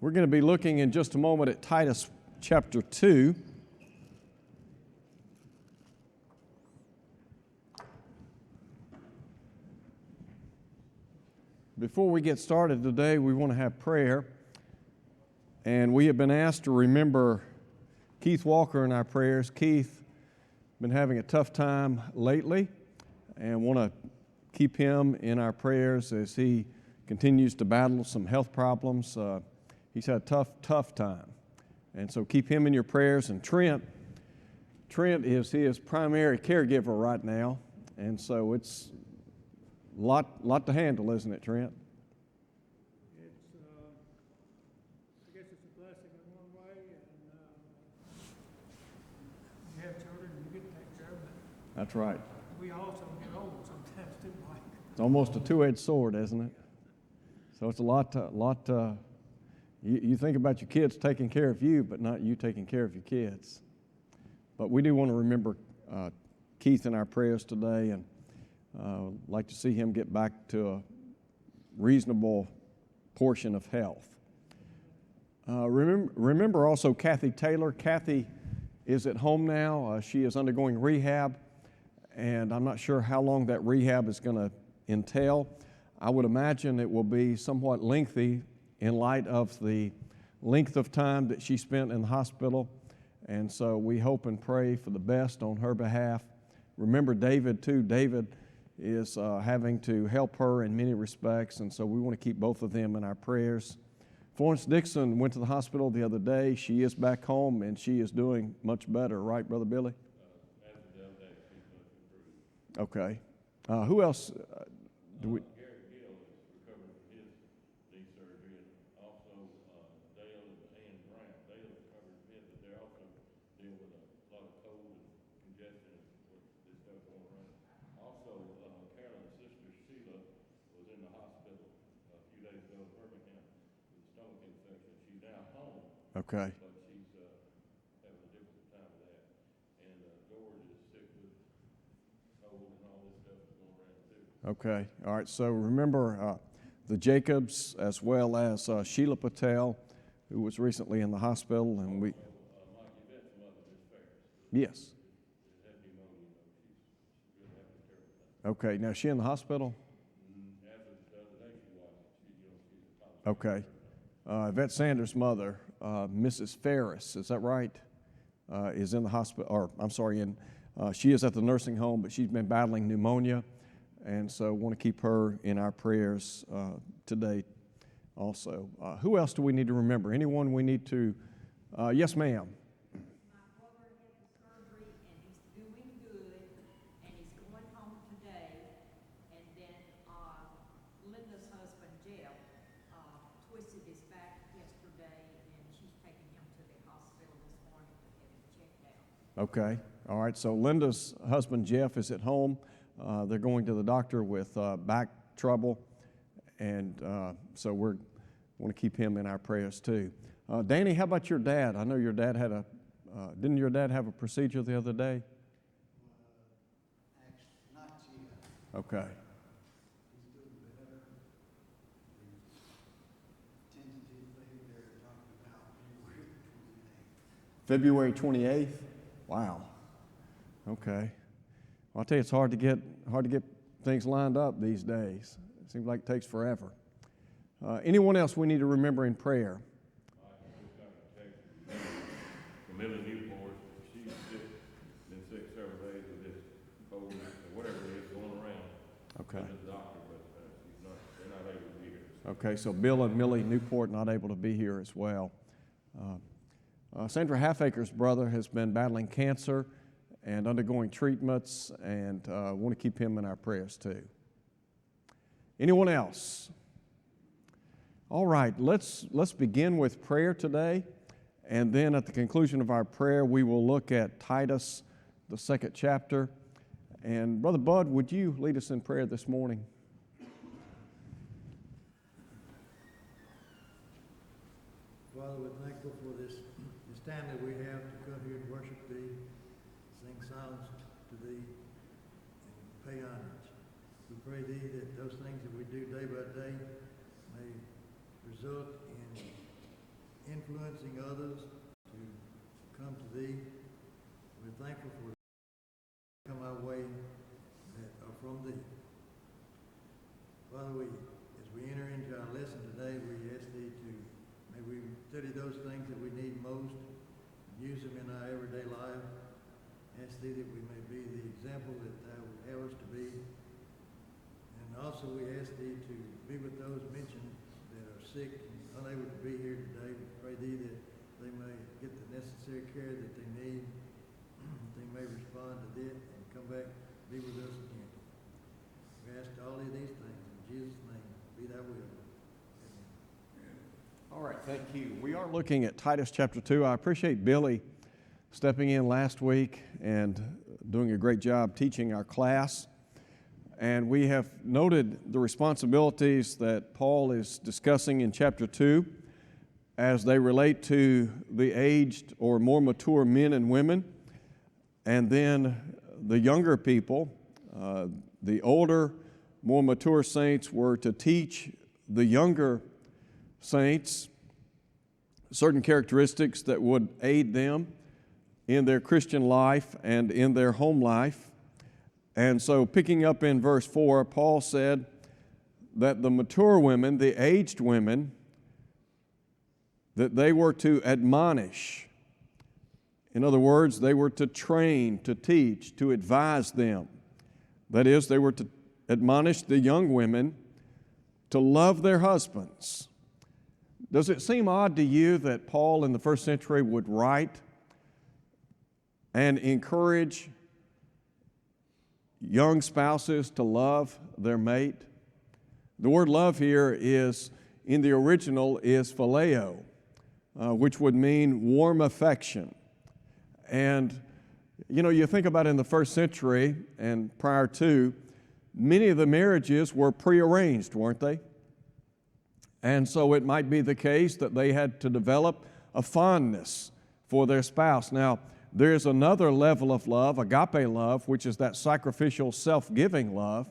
We're going to be looking in just a moment at Titus chapter 2. Before we get started today, we want to have prayer. And we have been asked to remember Keith Walker in our prayers. Keith been having a tough time lately and want to keep him in our prayers as he continues to battle some health problems. He's had a tough time. And so keep him in your prayers. And Trent is his primary caregiver right now. And so it's a lot to handle, isn't it, Trent? I guess it's a blessing in one way, and you have children, you get to take care of them. That's right. We also get old sometimes too, Mike. It's almost a two-edged sword, isn't it? So it's a lot. You think about your kids taking care of you, but not you taking care of your kids. But we do want to remember Keith in our prayers today, and like to see him get back to a reasonable portion of health. Remember also Kathy Taylor. Kathy is at home now. She is undergoing rehab, and I'm not sure how long that rehab is going to entail. I would imagine it will be somewhat lengthy in light of the length of time that she spent in the hospital, and so we hope and pray for the best on her behalf. Remember David too. David is having to help her in many respects, and so we want to keep both of them in our prayers. Florence Dixon went to the hospital the other day. She is back home, and she is doing much better, right, Brother Billy? As of the other day, she's much improved. Okay. Who else do we? Gary Gill is recovering from his knee surgery, and also Dale and Brown. Dale is recovering from his, but they're also dealing with a lot of cold and congestion and this stuff going around. Also, Carolyn's sister Sheila was in the hospital a few days ago in Birmingham with a stomach infection. She's now home. Okay. But she's having a difficult time with that. And George is sick with cold and all this stuff that's going around too. Okay. All right. So remember the Jacobs as well as Sheila Patel, who was recently in the hospital, and we. Mike, you've had some other Miss Ferris. Yes. Had pneumonia, she's really having a terrible time. Okay. Now is she in the hospital? As of the other day, she wasn't. She's a college. Okay. Yvette Sanders' mother, Mrs. Ferris, is that right? Is in the hospital, or I'm sorry, she is at the nursing home, but she's been battling pneumonia, and so want to keep her in our prayers today also. Who else do we need to remember? Anyone we need to? Yes, ma'am. My brother had the surgery and he's doing good and he's going home today. And then Linda's husband Jeff twisted his back yesterday and she's taking him to the hospital this morning to get him checked out. Okay. All right. So Linda's husband Jeff is at home. They're going to the doctor with back trouble, and so we want to keep him in our prayers too. Danny, how about your dad? I know your dad had didn't your dad have a procedure the other day? Actually, not yet. Okay. He's doing better. Tentatively, they're talking about February 28th. February 28th? Wow. Okay. Well, I'll tell you, it's hard to get things lined up these days. It seems like it takes forever. Anyone else we need to remember in prayer? I just got a text from Millie Newport. She's sick, been sick several days with this cold or whatever it is going around. Okay. Been to the doctor, but they're not able to be here. Okay, so Bill and Millie Newport not able to be here as well. Sandra Halfaker's brother has been battling cancer and undergoing treatments, and want to keep him in our prayers too. Anyone else? All right, let's begin with prayer today, and then at the conclusion of our prayer, we will look at Titus, the 2nd chapter. And Brother Bud, would you lead us in prayer this morning? Father, we're thankful for this time that we have to come here and worship Thee, sing songs to Thee, and pay homage. We pray Thee that those things that we do day by day may result in influencing others to come to Thee. We're thankful for come our way that are from Thee. Father, as we enter into our lesson today, we ask Thee to, may we study those things that we need most, use them in our everyday life. Ask Thee that we may be the example that Thou would have us to be. And also we ask Thee to be with those mentioned that are sick and unable to be here today. We pray Thee that they may get the necessary care that they need. They may respond to this and come back, be with us again. We ask all of these things in Jesus' name. Be Thy will. Amen. All right, thank you. We are looking at Titus chapter 2. I appreciate Billy stepping in last week and doing a great job teaching our class. And we have noted the responsibilities that Paul is discussing in chapter 2 as they relate to the aged or more mature men and women, and then the younger people. The older, more mature saints were to teach the younger saints certain characteristics that would aid them in their Christian life and in their home life. And so picking up in verse 4, Paul said that the mature women, the aged women, that they were to admonish. In other words, they were to train, to teach, to advise them. That is, they were to admonish the young women to love their husbands. Does it seem odd to you that Paul in the first century would write and encourage young spouses to love their mate? The word love here is, in the original, is phileo, which would mean warm affection. And, you know, you think about in the first century and prior to, many of the marriages were prearranged, weren't they? And so it might be the case that they had to develop a fondness for their spouse. Now, there's another level of love, agape love, which is that sacrificial, self-giving love.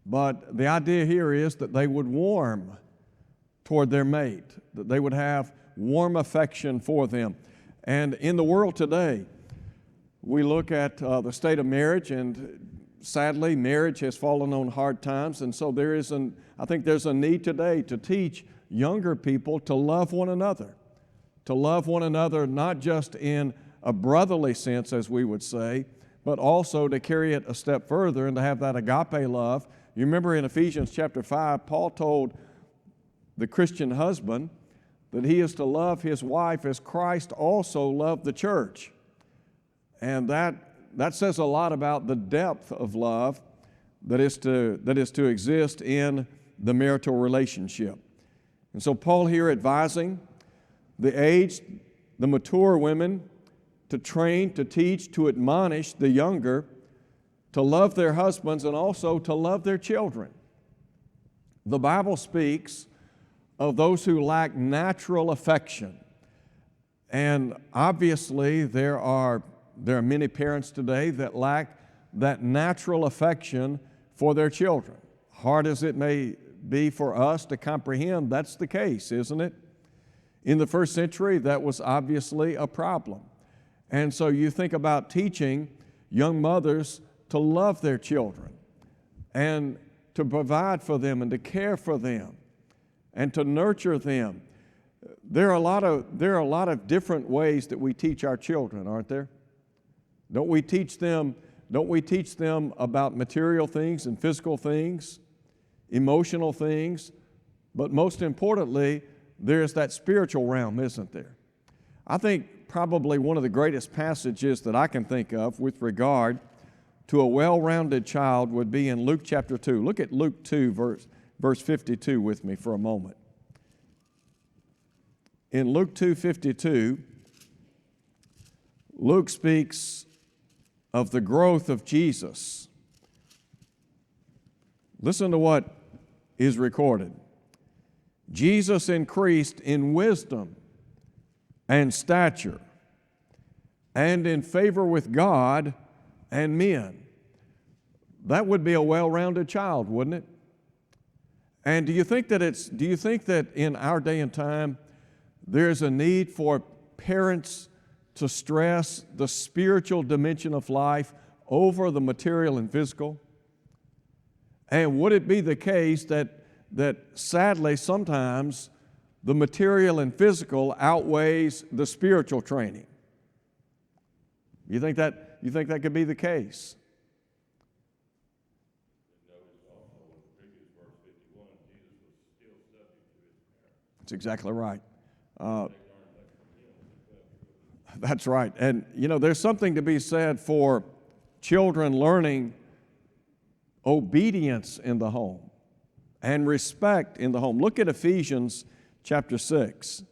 But the idea here is that they would warm toward their mate, that they would have warm affection for them. And in the world today, we look at the state of marriage, and sadly, marriage has fallen on hard times. And so I think there's a need today to teach younger people to love one another not just in a brotherly sense, as we would say, but also to carry it a step further and to have that agape love. You remember in Ephesians chapter 5, Paul told the Christian husband that he is to love his wife as Christ also loved the church. And that says a lot about the depth of love that is to exist in the marital relationship. And so Paul here advising the aged, the mature women to train, to teach, to admonish the younger to love their husbands and also to love their children. The Bible speaks of those who lack natural affection. And obviously there are many parents today that lack that natural affection for their children. Hard as it may be for us to comprehend, that's the case, isn't it? In the first century, that was obviously a problem. And so you think about teaching young mothers to love their children and to provide for them and to care for them and to nurture them. There are a lot of different ways that we teach our children, aren't there? Don't we teach them about material things and physical things, emotional things, but most importantly, there's that spiritual realm, isn't there? I think probably one of the greatest passages that I can think of with regard to a well-rounded child would be in Luke chapter 2. Look at Luke 2, verse 52 with me for a moment. In Luke 2:52, Luke speaks of the growth of Jesus. Listen to what is recorded. Jesus increased in wisdom and stature and in favor with God and men. That would be a well-rounded child, wouldn't it? And do you think that in our day and time there's a need for parents to stress the spiritual dimension of life over the material and physical? And would it be the case that sadly sometimes the material and physical outweighs the spiritual training? You think that could be the case? That's exactly right. That's right. And there's something to be said for children learning obedience in the home and respect in the home. Look at Ephesians chapter 6.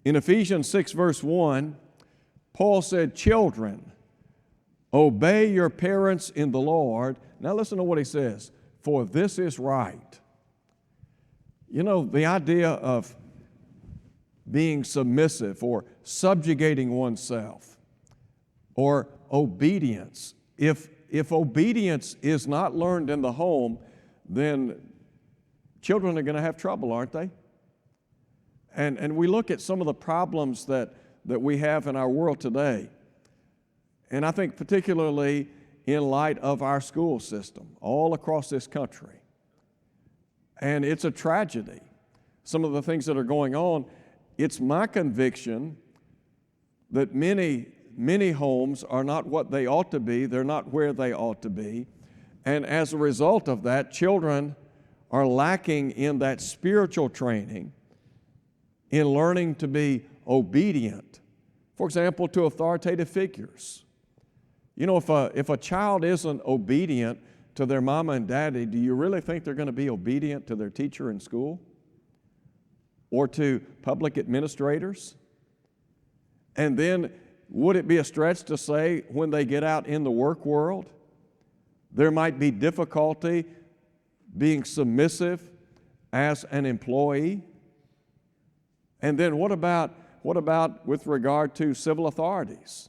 In Ephesians 6 verse 1, Paul said, "Children, obey your parents in the Lord." Now listen to what he says, "For this is right." The idea of being submissive or subjugating oneself or obedience. If obedience is not learned in the home, then children are going to have trouble, aren't they? And we look at some of the problems that we have in our world today. And I think particularly in light of our school system all across this country. And it's a tragedy. Some of the things that are going on, it's my conviction that many homes are not what they ought to be. They're not where they ought to be. And as a result of that, children are lacking in that spiritual training, in learning to be obedient, for example, to authoritative figures. If a child isn't obedient to their mama and daddy, do you really think they're going to be obedient to their teacher in school or to public administrators? And then would it be a stretch to say when they get out in the work world, there might be difficulty being submissive as an employee? And then what about with regard to civil authorities?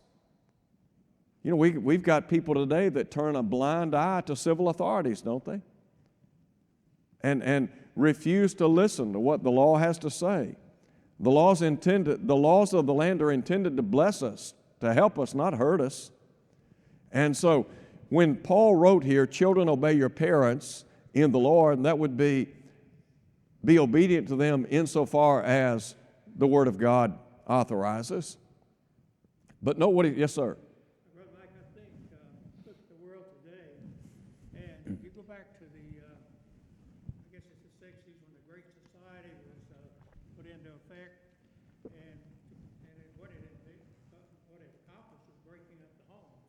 We've got people today that turn a blind eye to civil authorities, don't they? And refuse to listen to what the law has to say. The laws of the land are intended to bless us, to help us, not hurt us. And so when Paul wrote here, "Children, obey your parents in the Lord," and that would be obedient to them insofar as the Word of God authorizes. But note what yes, sir. Brother Mike, I think, look at the world today, and if you go back to I guess it's the 60s when the Great Society was put into effect, and what it accomplished was breaking up the homes.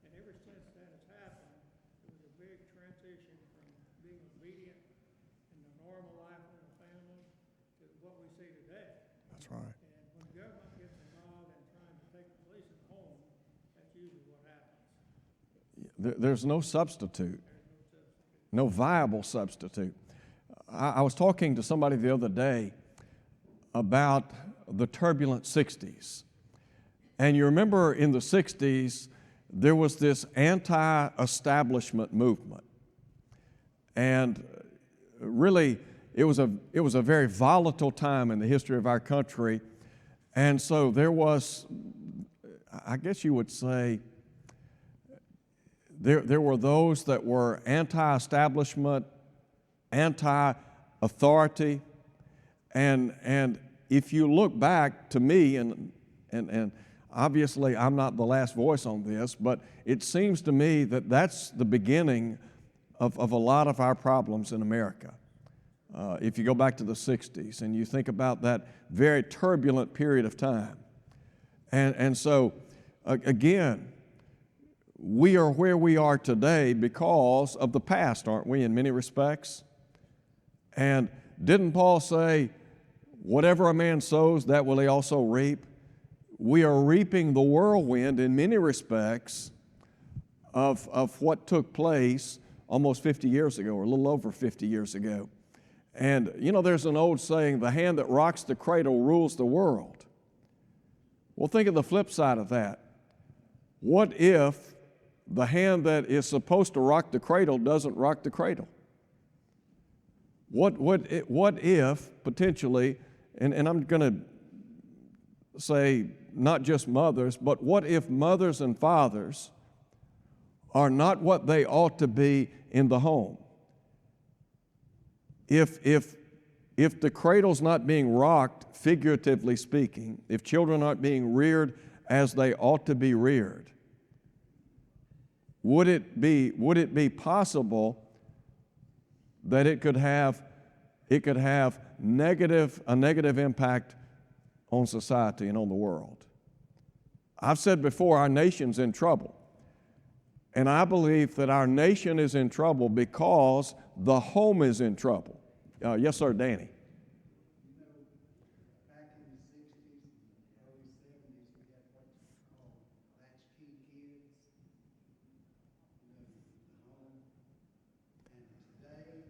And ever since that has happened, there was a big transition from being obedient in the normal life in the family to what we see today. That's right. And when the government gets involved in trying to take the place at home, that's usually what happens. There's no substitute, no viable substitute. I was talking to somebody the other day about the turbulent 60s. And you remember in the 60s, there was this anti-establishment movement. And really, it was a very volatile time in the history of our country. And so there was, I guess you would say, there were those that were anti-establishment, anti-authority, and if you look back to me, and obviously I'm not the last voice on this, but it seems to me that that's the beginning of a lot of our problems in America. If you go back to the 60s and you think about that very turbulent period of time. And so, again, we are where we are today because of the past, aren't we, in many respects? And didn't Paul say, whatever a man sows, that will he also reap? We are reaping the whirlwind in many respects of what took place almost 50 years ago, or a little over 50 years ago. And, there's an old saying, the hand that rocks the cradle rules the world. Well, think of the flip side of that. What if the hand that is supposed to rock the cradle doesn't rock the cradle? What if, potentially, and I'm going to say not just mothers, but what if mothers and fathers are not what they ought to be in the home? If the cradle's not being rocked, figuratively speaking, if children aren't being reared as they ought to be reared, would it be possible that it could have a negative impact on society and on the world? I've said before, our nation's in trouble. And I believe that our nation is in trouble because the home is in trouble. Yes, sir, Danny. Back in the 60s and early 70s, we had what's called latchkey kids, the home. And today,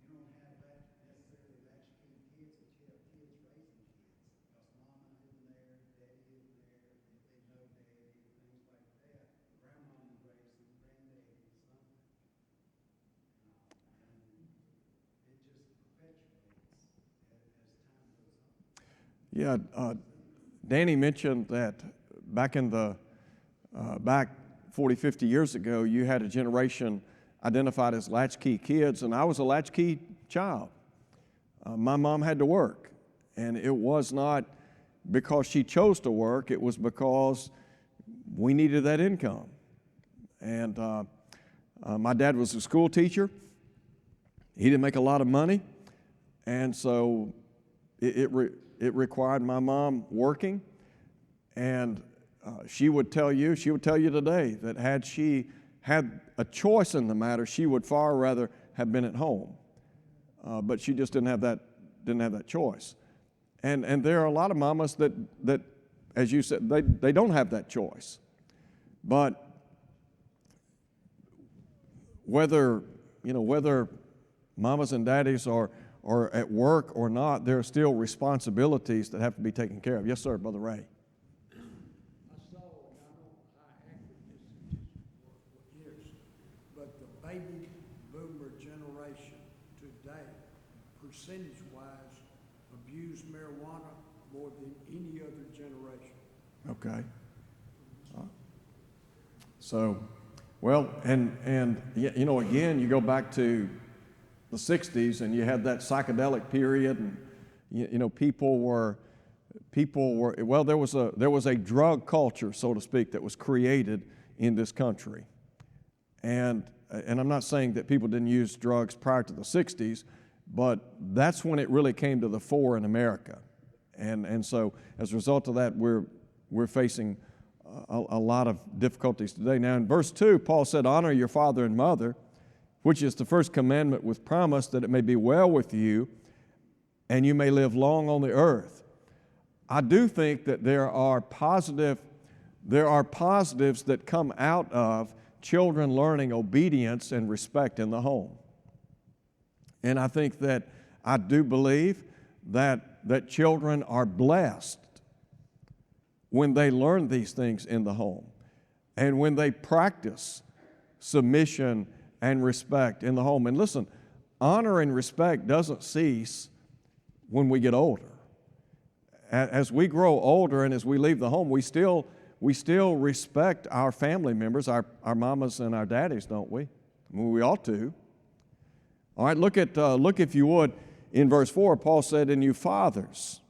you don't have necessarily latchkey kids, but you have kids raising kids. Because mama isn't there, daddy isn't there, if they know daddy, things like that. Grandmama raised them, granddaddy, something. And it just perpetuates as time goes on. Yeah, Danny mentioned that back 40, 50 years ago, you had a generation identified as latchkey kids, and I was a latchkey child. My mom had to work, and it was not because she chose to work, it was because we needed that income. And my dad was a school teacher. He didn't make a lot of money, and so it required my mom working. And she would tell you today that had she had a choice in the matter, she would far rather have been at home. But she just didn't have that choice. And there are a lot of mamas that as you said, they don't have that choice. But whether mamas and daddies are at work or not, there are still responsibilities that have to be taken care of. Yes, sir, Brother Ray. I saw, and I don't know how accurate this is, but the baby boomer generation today, percentage-wise, abuse marijuana more than any other generation. Okay. So, well, and again, you go back to the 60s, and you had that psychedelic period, and people were well, there was a drug culture, so to speak, that was created in this country, and I'm not saying that people didn't use drugs prior to the 60s, but that's when it really came to the fore in America, and so as a result of that, we're facing a lot of difficulties today. Now, in verse 2, Paul said, "Honor your father and mother, which is the first commandment with promise that it may be well with you and you may live long on the earth." I do think that there are positives that come out of children learning obedience and respect in the home. And I think that I do believe that children are blessed when they learn these things in the home and when they practice submission and respect in the home. And listen, honor and respect doesn't cease when we get older. As we grow older and as we leave the home, we still respect our family members, our mamas and our daddies, don't we? I mean, we ought to. All right, look if you would, in verse 4, Paul said, "And you fathers,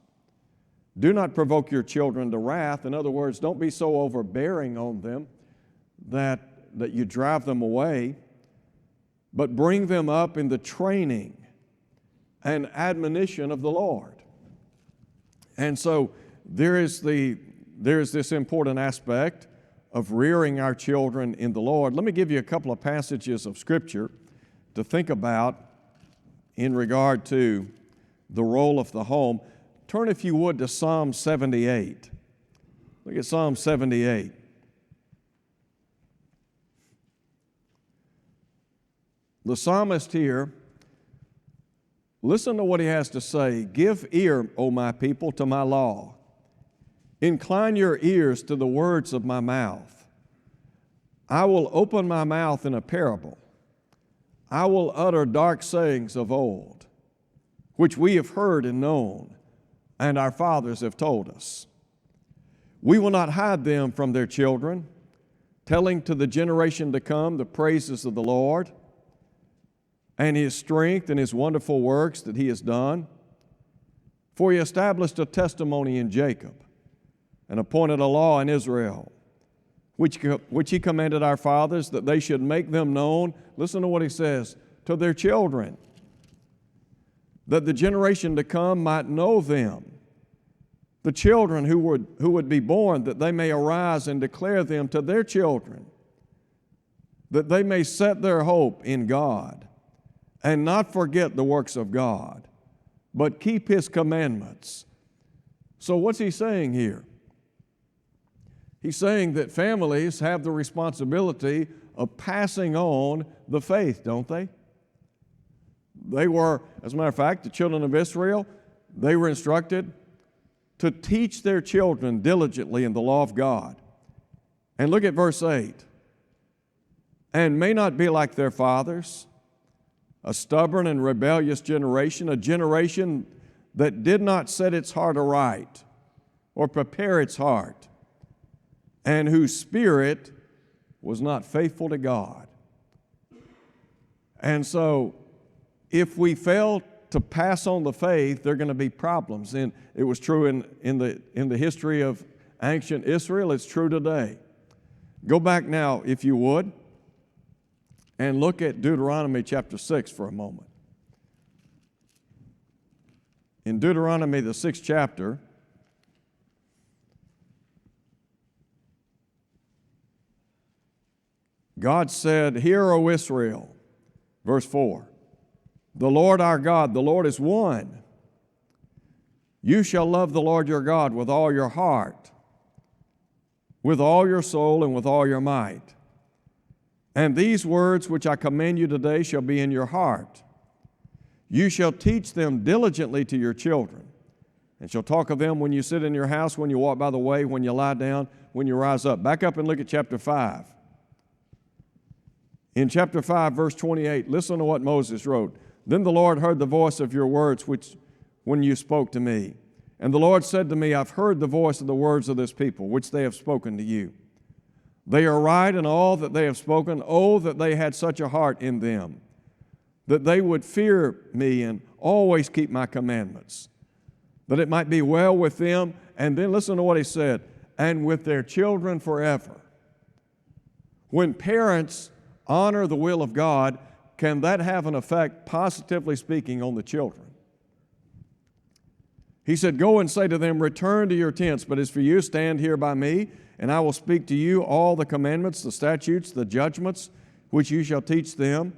do not provoke your children to wrath." In other words, don't be so overbearing on them that you drive them away, but bring them up in the training and admonition of the Lord. And so there is this important aspect of rearing our children in the Lord. Let me give you a couple of passages of Scripture to think about in regard to the role of the home. Turn, if you would, to Psalm 78. Look at Psalm 78. The psalmist here, listen to what he has to say. "Give ear, O my people, to my law. Incline your ears to the words of my mouth. I will open my mouth in a parable. I will utter dark sayings of old, which we have heard and known, and our fathers have told us. We will not hide them from their children, telling to the generation to come the praises of the Lord and His strength and His wonderful works that He has done. For He established a testimony in Jacob and appointed a law in Israel, which He commanded our fathers that they should make them known, listen to what He says, to their children, that the generation to come might know them, the children who would be born, that they may arise and declare them to their children, that they may set their hope in God and not forget the works of God, but keep His commandments. So what's He saying here? He's saying that families have the responsibility of passing on the faith, don't they? They were, as a matter of fact, the children of Israel, they were instructed to teach their children diligently in the law of God. And look at verse 8. And may not be like their fathers, a stubborn and rebellious generation, a generation that did not set its heart aright or prepare its heart, and whose spirit was not faithful to God. And so, if we fail to pass on the faith, there are going to be problems. And it was true in the history of ancient Israel. It's true today. Go back now, if you would, and look at Deuteronomy chapter 6 for a moment. In Deuteronomy, the 6th chapter, God said, "Hear, O Israel," verse 4, "the Lord our God, the Lord is one. You shall love the Lord your God with all your heart, with all your soul, and with all your might. And these words which I command you today shall be in your heart. You shall teach them diligently to your children, and shall talk of them when you sit in your house, when you walk by the way, when you lie down, when you rise up." Back up and look at chapter 5. In chapter 5, verse 28, listen to what Moses wrote. "Then the Lord heard the voice of your words when you spoke to me. And the Lord said to me, I've heard the voice of the words of this people, which they have spoken to you. They are right in all that they have spoken. Oh, that they had such a heart in them, that they would fear me and always keep my commandments, that it might be well with them." And then listen to what he said, "and with their children forever." When parents honor the will of God, can that have an effect, positively speaking, on the children? He said, "Go and say to them, return to your tents, but as for you, stand here by me, and I will speak to you all the commandments, the statutes, the judgments, which you shall teach them,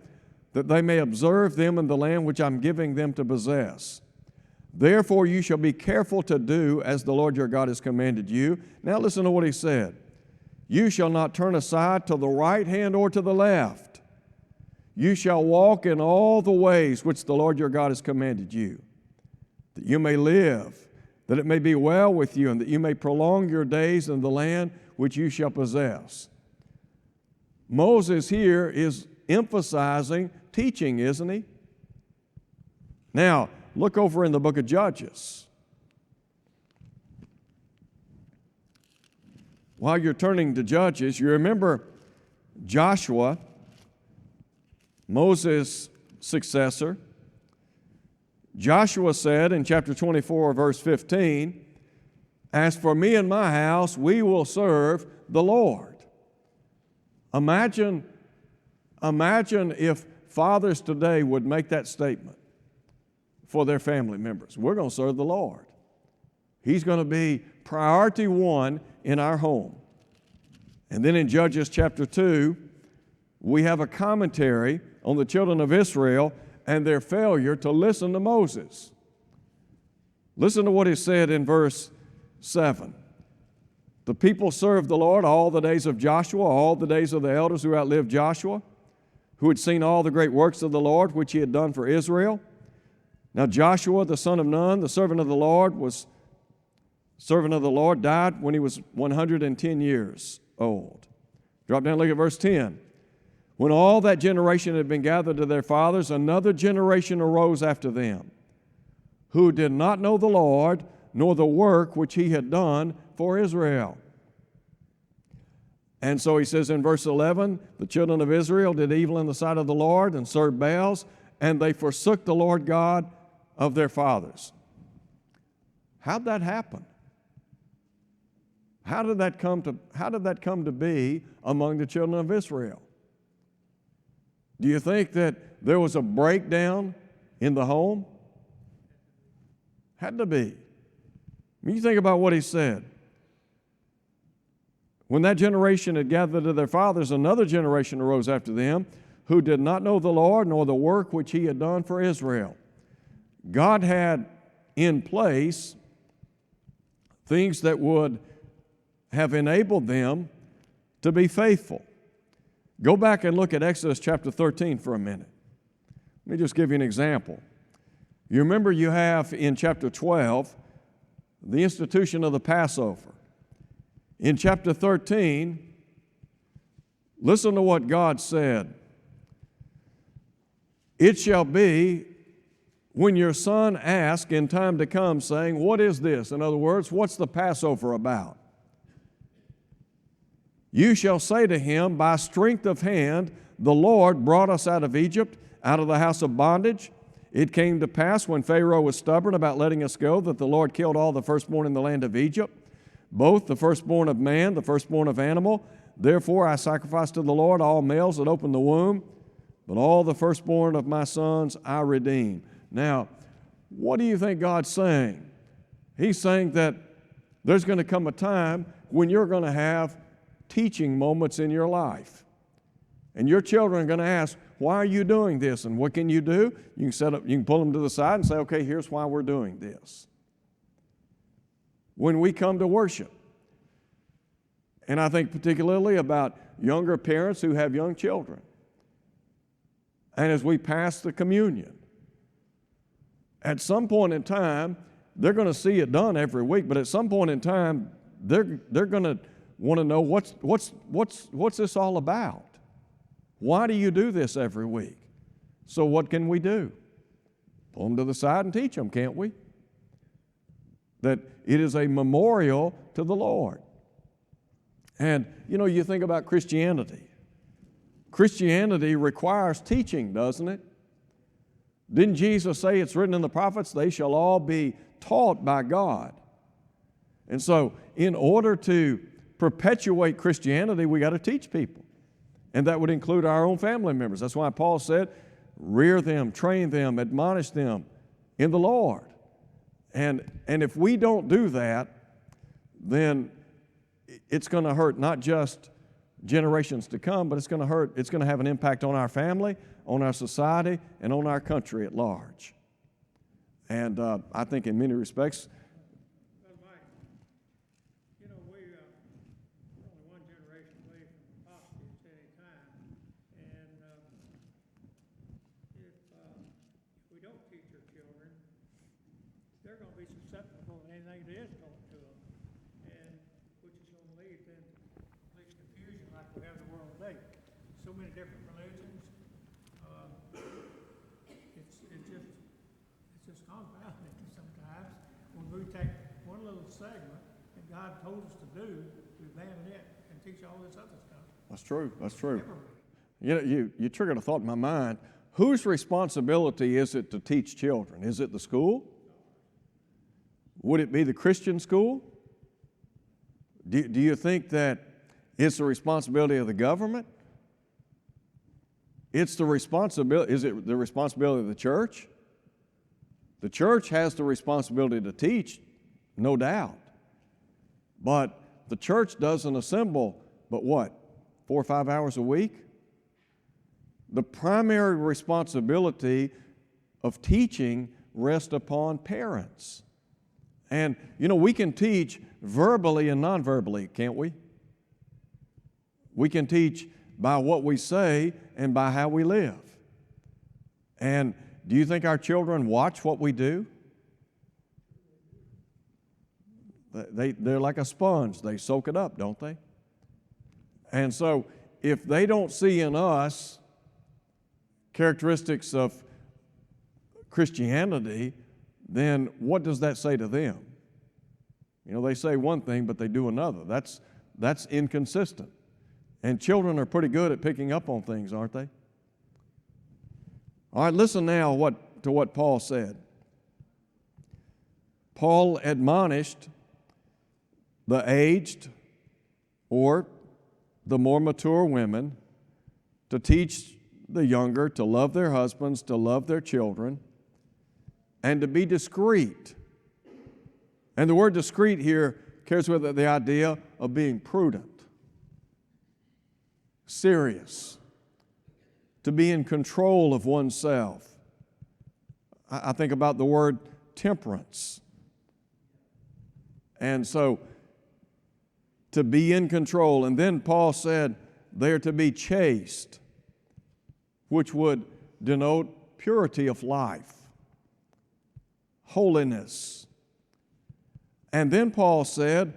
that they may observe them in the land which I'm giving them to possess. Therefore you shall be careful to do as the Lord your God has commanded you." Now listen to what he said. "You shall not turn aside to the right hand or to the left. You shall walk in all the ways which the Lord your God has commanded you, that you may live, that it may be well with you, and that you may prolong your days in the land which you shall possess." Moses here is emphasizing teaching, isn't he? Now, look over in the book of Judges. While you're turning to Judges, you remember Joshua, Moses' successor. Joshua said in chapter 24, verse 15, "As for me and my house, we will serve the Lord." Imagine if fathers today would make that statement for their family members. We're going to serve the Lord. He's going to be priority one in our home. And then in Judges chapter 2, we have a commentary on the children of Israel and their failure to listen to Moses. Listen to what he said in verse 7. "The people served the Lord all the days of Joshua, all the days of the elders who outlived Joshua, who had seen all the great works of the Lord which he had done for Israel. Now Joshua, the son of Nun, the servant of the Lord, died when he was 110 years old." Drop down and look at verse 10. "When all that generation had been gathered to their fathers, another generation arose after them, who did not know the Lord, nor the work which he had done for Israel. And so he says in verse 11, the children of Israel did evil in the sight of the Lord and served Baals, and they forsook the Lord God of their fathers. How'd that happen? How did that come to be among the children of Israel? Do you think that there was a breakdown in the home? Had to be. When you think about what he said, when that generation had gathered to their fathers, another generation arose after them who did not know the Lord nor the work which he had done for Israel. God had in place things that would have enabled them to be faithful. Go back and look at Exodus chapter 13 for a minute. Let me just give you an example. You remember you have in chapter 12 the institution of the Passover. In chapter 13, listen to what God said. It shall be when your son asks in time to come, saying, what is this? In other words, what's the Passover about? You shall say to him, by strength of hand, the Lord brought us out of Egypt, out of the house of bondage. It came to pass when Pharaoh was stubborn about letting us go that the Lord killed all the firstborn in the land of Egypt, both the firstborn of man, the firstborn of animal. Therefore I sacrifice to the Lord all males that open the womb, but all the firstborn of my sons I redeem. Now, what do you think God's saying? He's saying that there's going to come a time when you're going to have teaching moments in your life. And your children are going to ask, why are you doing this? And what can you do? You can pull them to the side and say, okay, here's why we're doing this. When we come to worship, and I think particularly about younger parents who have young children, and as we pass the communion, at some point in time, they're going to see it done every week, but at some point in time, they're going to want to know what's this all about? Why do you do this every week? So what can we do? Pull them to the side and teach them, can't we? That it is a memorial to the Lord. And, you think about Christianity. Christianity requires teaching, doesn't it? Didn't Jesus say it's written in the prophets, they shall all be taught by God? And so, in order to perpetuate Christianity, we got to teach people. And that would include our own family members. That's why Paul said, rear them, train them, admonish them in the Lord. And if we don't do that, then it's going to hurt not just generations to come, but it's going to have an impact on our family, on our society, and on our country at large. And I think in many respects, susceptible to anything that is taught to them, and which is going to lead to confusion like we have in the world today. So many different religions. It's just confounding sometimes when we take one little segment that God told us to do, we abandon it and teach all this other stuff. That's true. That's true. You triggered a thought in my mind. Whose responsibility is it to teach children? Is it the school? Would it be the Christian school? Do you think that it's the responsibility of the government? It's the responsibility. Is it the responsibility of the church? The church has the responsibility to teach, no doubt. But the church doesn't assemble, but what, 4 or 5 hours a week? The primary responsibility of teaching rests upon parents. And, we can teach verbally and non-verbally, can't we? We can teach by what we say and by how we live. And do you think our children watch what we do? They're like a sponge. They soak it up, don't they? And so if they don't see in us characteristics of Christianity, then what does that say to them? You know, they say one thing, but they do another. That's inconsistent. And children are pretty good at picking up on things, aren't they? All right, listen now to what Paul said. Paul admonished the aged or the more mature women to teach the younger to love their husbands, to love their children, and to be discreet. And the word discreet here carries with it the idea of being prudent, serious, to be in control of oneself. I think about the word temperance. And so, to be in control. And then Paul said they are to be chaste, which would denote purity of life, holiness. And then Paul said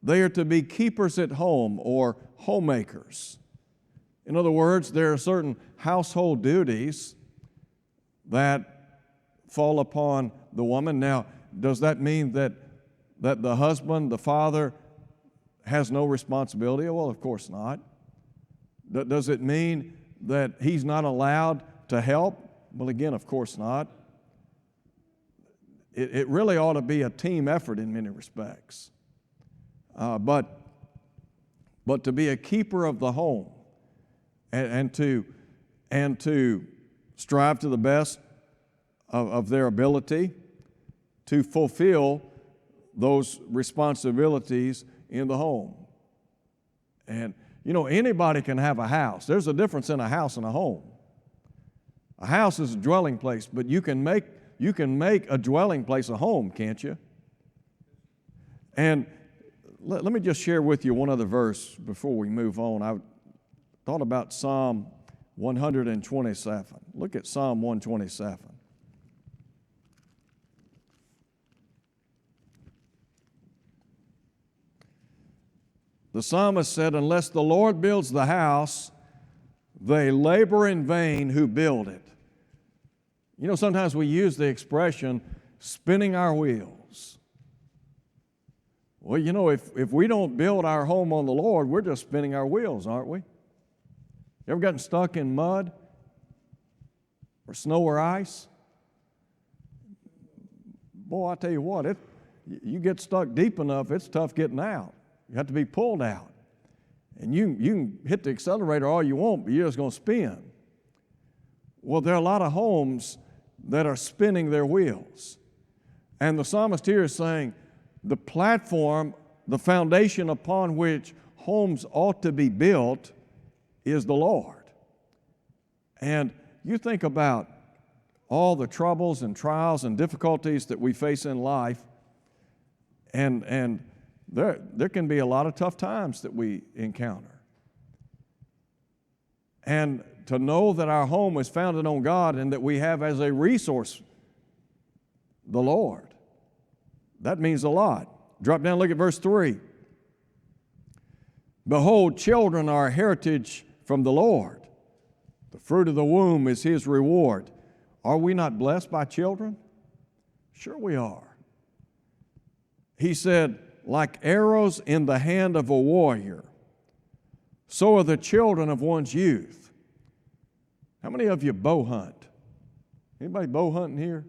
they are to be keepers at home or homemakers. In other words, there are certain household duties that fall upon the woman. Now, does that mean that the husband, the father, has no responsibility? Well, of course not. Does it mean that he's not allowed to help? Well, again, of course not. It really ought to be a team effort in many respects. But to be a keeper of the home and to strive to the best of their ability to fulfill those responsibilities in the home. And, you know, anybody can have a house. There's a difference in a house and a home. A house is a dwelling place, but you can make a dwelling place a home, can't you? And let me just share with you one other verse before we move on. I thought about Psalm 127. Look at Psalm 127. The psalmist said, "Unless the Lord builds the house, they labor in vain who build it." You know, sometimes we use the expression spinning our wheels. Well, you know, if we don't build our home on the Lord, we're just spinning our wheels, aren't we? You ever gotten stuck in mud or snow or ice? Boy, I tell you what, you get stuck deep enough, it's tough getting out. You have to be pulled out. And you can hit the accelerator all you want, but you're just going to spin. Well, there are a lot of homes that are spinning their wheels. And the psalmist here is saying the platform, the foundation upon which homes ought to be built is the Lord. And you think about all the troubles and trials and difficulties that we face in life, and there can be a lot of tough times that we encounter. And to know that our home is founded on God and that we have as a resource the Lord, that means a lot. Drop down, look at verse 3. "Behold, children are a heritage from the Lord. The fruit of the womb is His reward." Are we not blessed by children? Sure we are. He said, "Like arrows in the hand of a warrior, so are the children of one's youth." How many of you bow hunt? Anybody bow hunting here?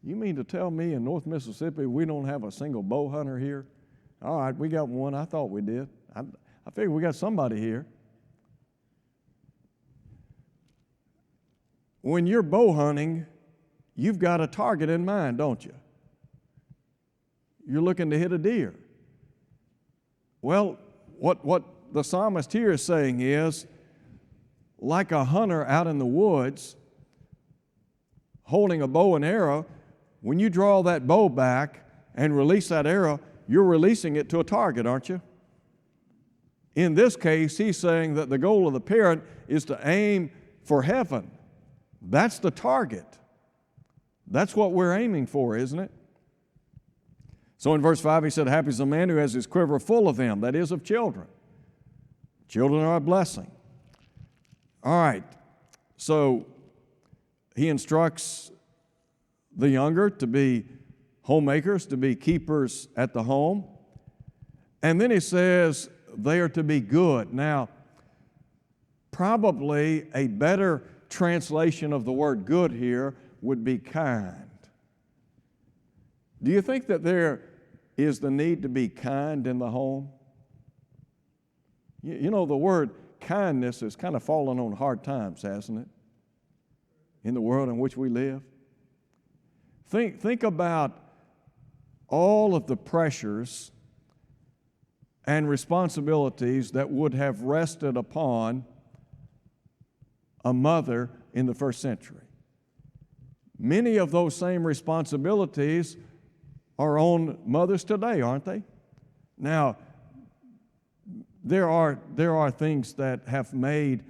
You mean to tell me in North Mississippi we don't have a single bow hunter here? All right, we got one. I thought we did. I figured we got somebody here. When you're bow hunting, you've got a target in mind, don't you? You're looking to hit a deer. Well, what the psalmist here is saying is, like a hunter out in the woods holding a bow and arrow, when you draw that bow back and release that arrow, you're releasing it to a target, aren't you? In this case, he's saying that the goal of the parent is to aim for heaven. That's the target. That's what we're aiming for, isn't it? So in verse 5, he said, "Happy is the man who has his quiver full of them," that is, of children. Children are a blessing. All right, so he instructs the younger to be homemakers, to be keepers at the home. And then he says they are to be good. Now, probably a better translation of the word good here would be kind. Do you think that there is the need to be kind in the home? You know, the word kindness has kind of fallen on hard times, hasn't it? In the world in which we live. Think about all of the pressures and responsibilities that would have rested upon a mother in the first century. Many of those same responsibilities are on mothers today, aren't they? Now, there are things that have made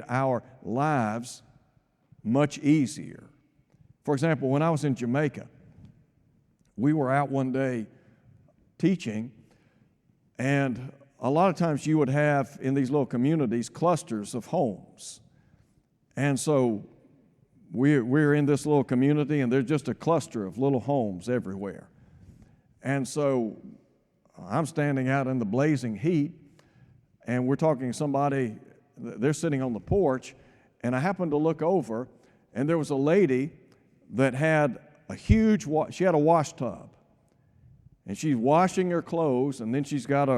our lives much easier. For example, when I was in Jamaica, we were out one day teaching, and a lot of times you would have in these little communities clusters of homes. And so we're in this little community, and there's just a cluster of little homes everywhere. And so I'm standing out in the blazing heat, and we're talking to somebody, they're sitting on the porch, and I happened to look over, and there was a lady that had she had a wash tub, and she's washing her clothes, and then she's got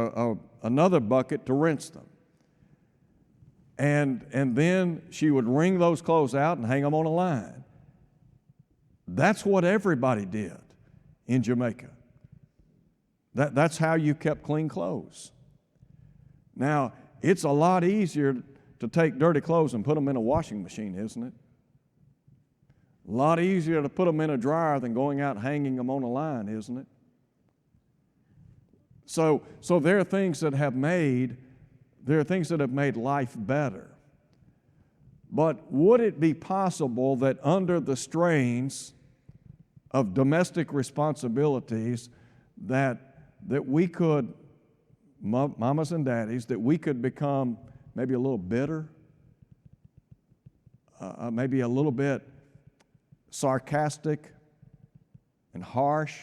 another bucket to rinse them. And then she would wring those clothes out and hang them on a line. That's what everybody did in Jamaica. That's how you kept clean clothes. Now, it's a lot easier to take dirty clothes and put them in a washing machine, isn't it? A lot easier to put them in a dryer than going out and hanging them on a line, isn't it? So there are things that have made life better. But would it be possible that under the strains of domestic responsibilities that we could, mamas and daddies, that we could become maybe a little bitter, maybe a little bit sarcastic and harsh,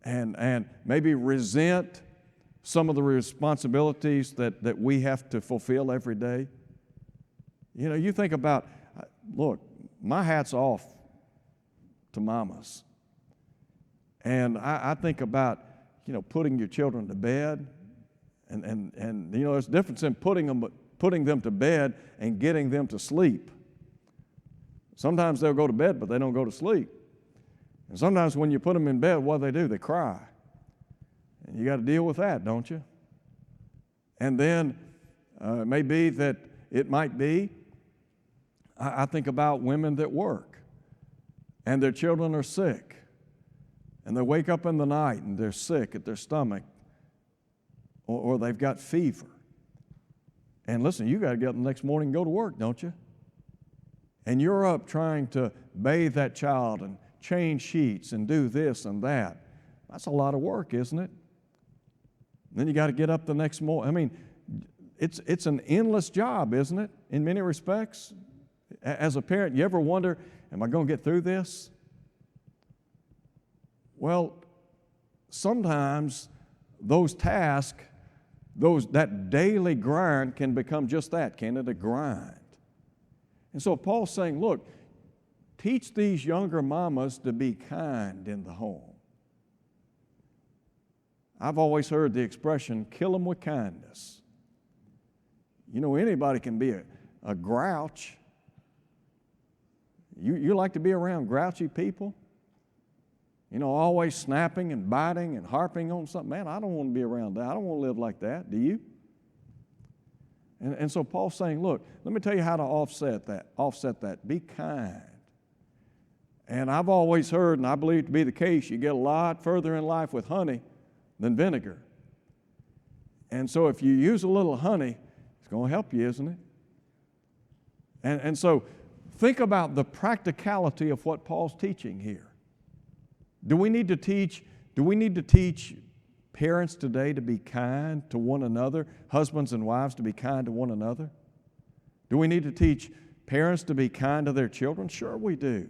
and maybe resent some of the responsibilities that we have to fulfill every day? You know, you think about, look, my hat's off to mamas. And I think about, you know, putting your children to bed, and you know, there's a difference in putting them to bed and getting them to sleep. Sometimes they'll go to bed, but they don't go to sleep. And sometimes when you put them in bed, what do? They cry. And you got to deal with that, don't you? And then it might be, I think about women that work, and their children are sick, and they wake up in the night and they're sick at their stomach, or they've got fever. And listen, you got to get up the next morning and go to work, don't you? And you're up trying to bathe that child and change sheets and do this and that. That's a lot of work, isn't it? Then you got to get up the next morning. I mean, it's an endless job, isn't it, in many respects? As a parent, you ever wonder, am I going to get through this? Well, sometimes those tasks, that daily grind can become just that, can't it? A grind. And so Paul's saying, look, teach these younger mamas to be kind in the home. I've always heard the expression, kill them with kindness. You know, anybody can be a grouch. You like to be around grouchy people? You know, always snapping and biting and harping on something. Man, I don't want to be around that. I don't want to live like that. Do you? And so Paul's saying, look, let me tell you how to offset that. Be kind. And I've always heard, and I believe to be the case, you get a lot further in life with honey than vinegar. And so if you use a little honey, it's going to help you, isn't it? And so think about the practicality of what Paul's teaching here. Do we need to teach parents today to be kind to one another, husbands and wives to be kind to one another? Do we need to teach parents to be kind to their children? Sure we do.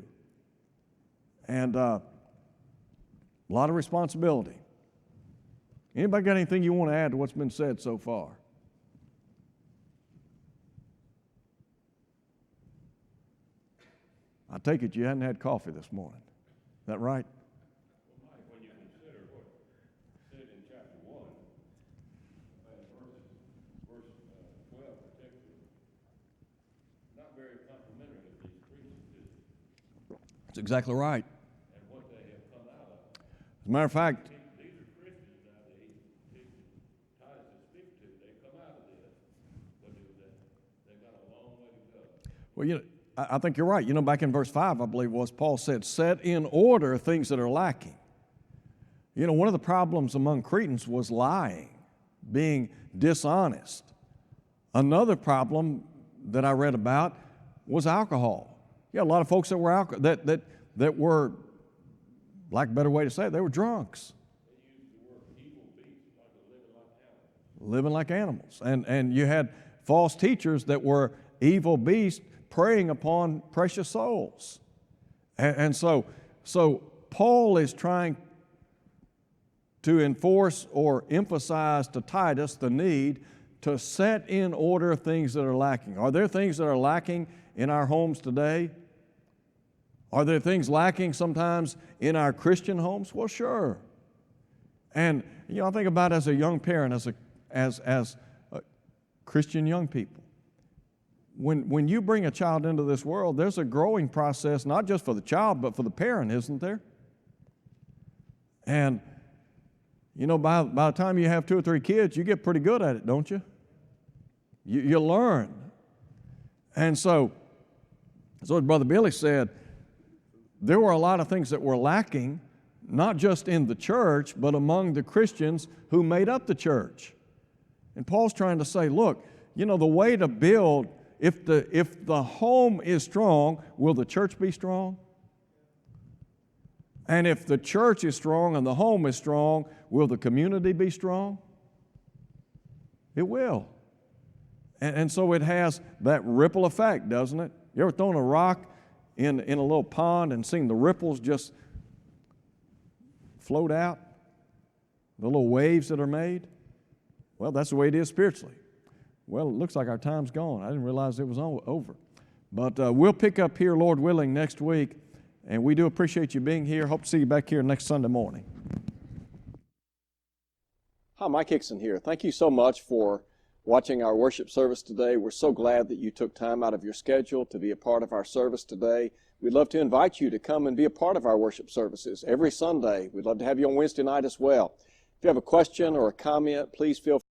And a lot of responsibility. Anybody got anything you want to add to what's been said so far? I take it you hadn't had coffee this morning. Is that right? Well, Mike, when you consider what said in chapter 1, verse 12 particularly, not very complimentary of these preachers, is it? That's exactly right. And what they have come out of. As a matter of fact, These are Christians now that Titus is speaking to. They've come out of this, but they've got a long way to go. well, I think you're right. Back in verse 5, I believe it was, Paul said, set in order things that are lacking. One of the problems among Cretans was lying, being dishonest. Another problem that I read about was alcohol. A lot of folks that were that were, like a better way to say it, they were drunks. They used the word evil beasts, like Living like animals. And you had false teachers that were evil beasts preying upon precious souls. And so Paul is trying to enforce or emphasize to Titus the need to set in order things that are lacking. Are there things that are lacking in our homes today? Are there things lacking sometimes in our Christian homes? Well, sure. And I think about as a young parent, as Christian young people. When you bring a child into this world, there's a growing process, not just for the child, but for the parent, isn't there? And, by the time you have 2 or 3 kids, you get pretty good at it, don't you? You learn. And so as Brother Billy said, there were a lot of things that were lacking, not just in the church, but among the Christians who made up the church. And Paul's trying to say, look, the way to build, if the home is strong, will the church be strong? And if the church is strong and the home is strong, will the community be strong? It will. And so it has that ripple effect, doesn't it? You ever thrown a rock in a little pond and seen the ripples just float out? The little waves that are made? Well, that's the way it is spiritually. Well, it looks like our time's gone. I didn't realize it was over. But we'll pick up here, Lord willing, next week. And we do appreciate you being here. Hope to see you back here next Sunday morning. Hi, Mike Hickson here. Thank you so much for watching our worship service today. We're so glad that you took time out of your schedule to be a part of our service today. We'd love to invite you to come and be a part of our worship services every Sunday. We'd love to have you on Wednesday night as well. If you have a question or a comment, please feel free